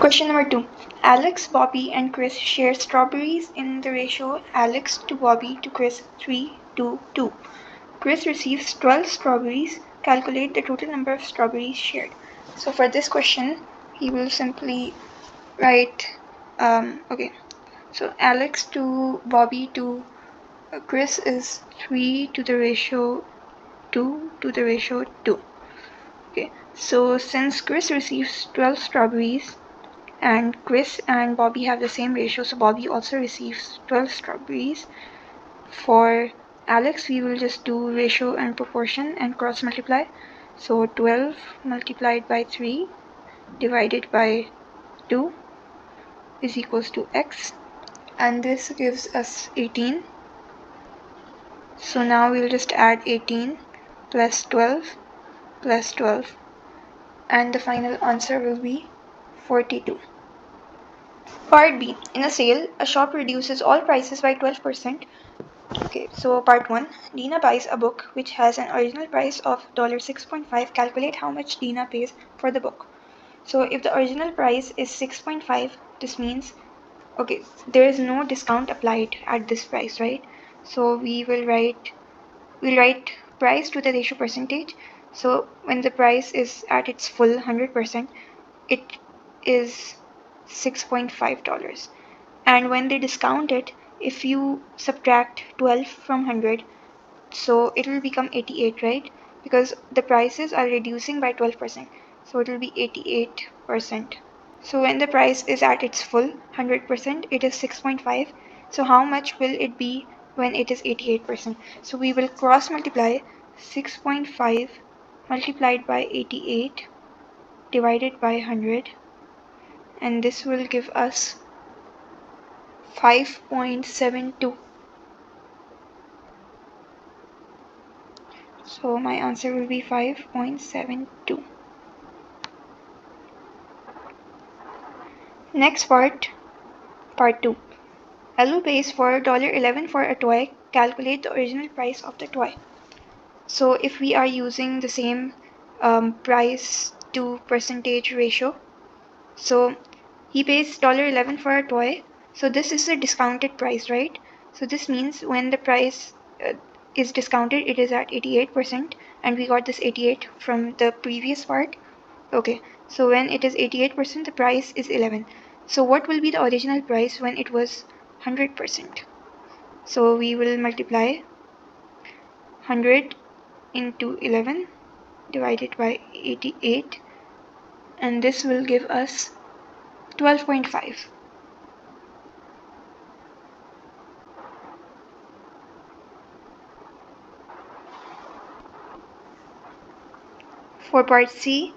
Question number 2. Alex, Bobby, and Chris share strawberries in the ratio Alex to Bobby to Chris 3:2. Chris receives 12 strawberries. Calculate the total number of strawberries shared. So for this question, he will simply write, so Alex to Bobby to Chris is 3 to the ratio 2 to the ratio 2. Okay, so since Chris receives 12 strawberries, and Chris and Bobby have the same ratio, so Bobby also receives 12 strawberries. For Alex, we will just do ratio and proportion and cross multiply. So 12 multiplied by 3 divided by 2 is equals to x, and this gives us 18. So now we'll just add 18 plus 12 plus 12, and the final answer will be 42. Part B. In a sale, a shop reduces all prices by 12%. Okay, so part 1. Dina buys a book which has an original price of $6.5. Calculate how much Dina pays for the book. So if the original price is 6.5, this means, okay, there is no discount applied at this price, right? So we'll write price to the ratio percentage. So when the price is at its full 100%, it is $6.5. And when they discount it, if you subtract 12 from 100, so it will become 88, right? Because the prices are reducing by 12%, so it will be 88%. So when the price is at its full 100%, it is 6.5. So how much will it be when it is 88%? So we will cross multiply 6.5 multiplied by 88 divided by 100, and this will give us 5.72. So my answer will be 5.72. Next part 2. Alu pays for $11 for a toy. Calculate the original price of the toy. So if we are using the same price to percentage ratio, so he pays $11 for a toy. So this is a discounted price, right? So this means when the price is discounted, it is at 88%, and we got this 88 from the previous part. Okay, so when it is 88%, the price is 11. So what will be the original price when it was 100%? So we will multiply 100 into 11 divided by 88, and this will give us 12.5. For part C,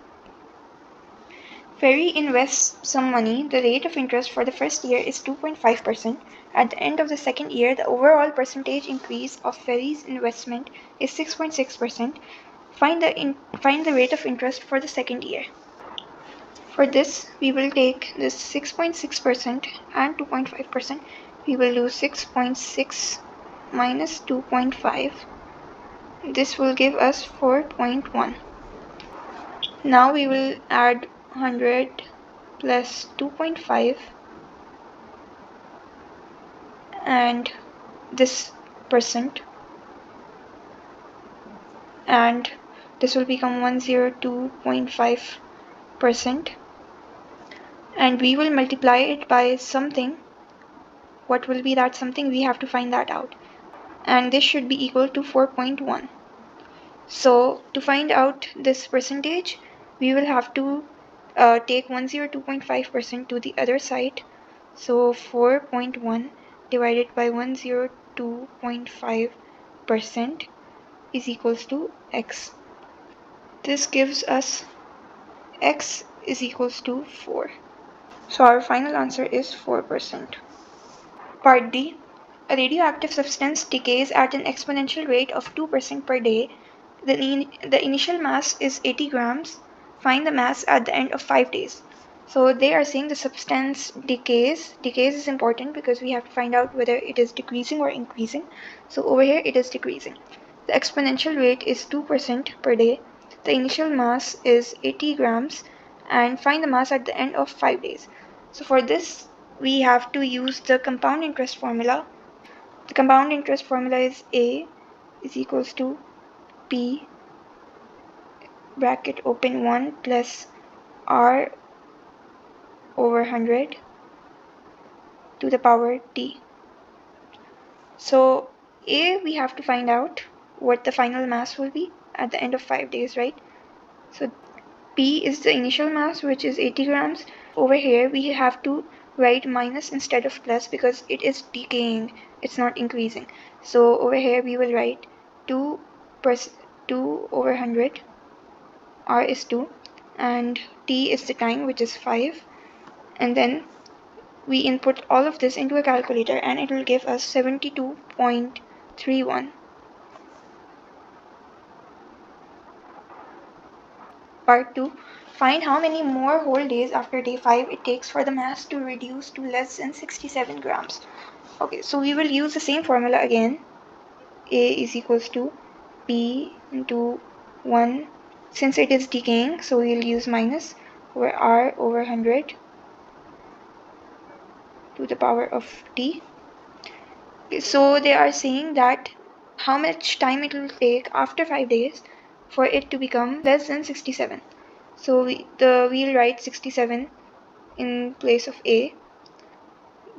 Ferry invests some money. The rate of interest for the first year is 2.5%. At the end of the second year, the overall percentage increase of Ferry's investment is 6.6%. Find the rate of interest for the second year. For this, we will take this 6.6% and 2.5%. We will do 6.6 minus 2.5. This will give us 4.1. Now we will add 100 plus 2.5 and this percent, and this will become 102.5%, and we will multiply it by something. What will be that something? We have to find that out, and this should be equal to 4.1. So to find out this percentage, we will have to take 102.5% to the other side. So 4.1 divided by 102.5% is equals to x. This gives us x is equals to 4. So our final answer is 4%. Part D. A radioactive substance decays at an exponential rate of 2% per day. The initial mass is 80 grams. Find the mass at the end of 5 days. So they are saying the substance decays. Decays is important because we have to find out whether it is decreasing or increasing. So over here it is decreasing. The exponential rate is 2% per day. The initial mass is 80 grams, and find the mass at the end of 5 days. So for this, we have to use the compound interest formula. The compound interest formula is A is equals to P bracket open 1 plus R over 100 to the power T. So A, we have to find out what the final mass will be at the end of 5 days, right? So P is the initial mass, which is 80 grams. Over here, we have to write minus instead of plus because it is decaying, it's not increasing. So over here, we will write 2 over 100, R is 2, and T is the time, which is 5. And then we input all of this into a calculator and it will give us 72.31. Part 2. Find how many more whole days after day 5 it takes for the mass to reduce to less than 67 grams. Okay, so we will use the same formula again. A is equals to P into 1. Since it is decaying, so we will use minus over R over 100 to the power of T. So they are saying that how much time it will take after 5 days for it to become less than 67. So we'll write 67 in place of A.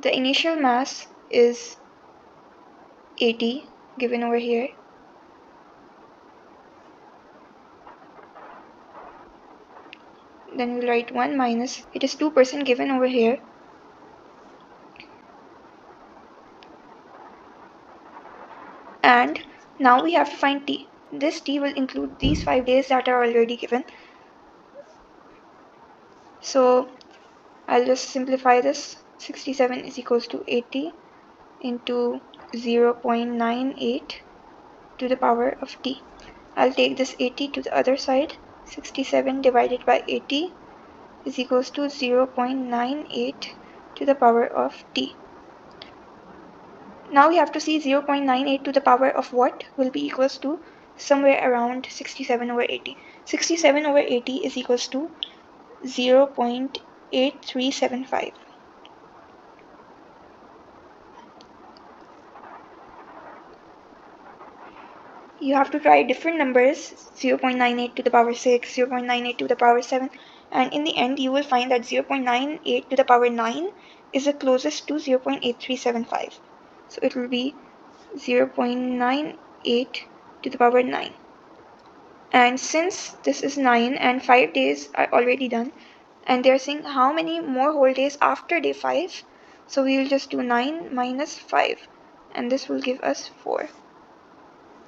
The initial mass is 80 given over here. Then we'll write 1 minus, it is 2% given over here. And now we have to find T. This T will include these 5 days that are already given. So I'll just simplify this. 67 is equals to 80 into 0.98 to the power of T. I'll take this 80 to the other side. 67 divided by 80 is equals to 0.98 to the power of T. Now we have to see 0.98 to the power of what will be equals to somewhere around 67 over 80. 67 over 80 is equals to 0.8375. You have to try different numbers, 0.98 to the power 6, 0.98 to the power 7, and in the end you will find that 0.98 to the power 9 is the closest to 0.8375. So it will be 0.98 to the power 9. And since this is 9 and 5 days are already done, and they're saying how many more whole days after day 5, so we will just do 9 minus 5, and this will give us 4.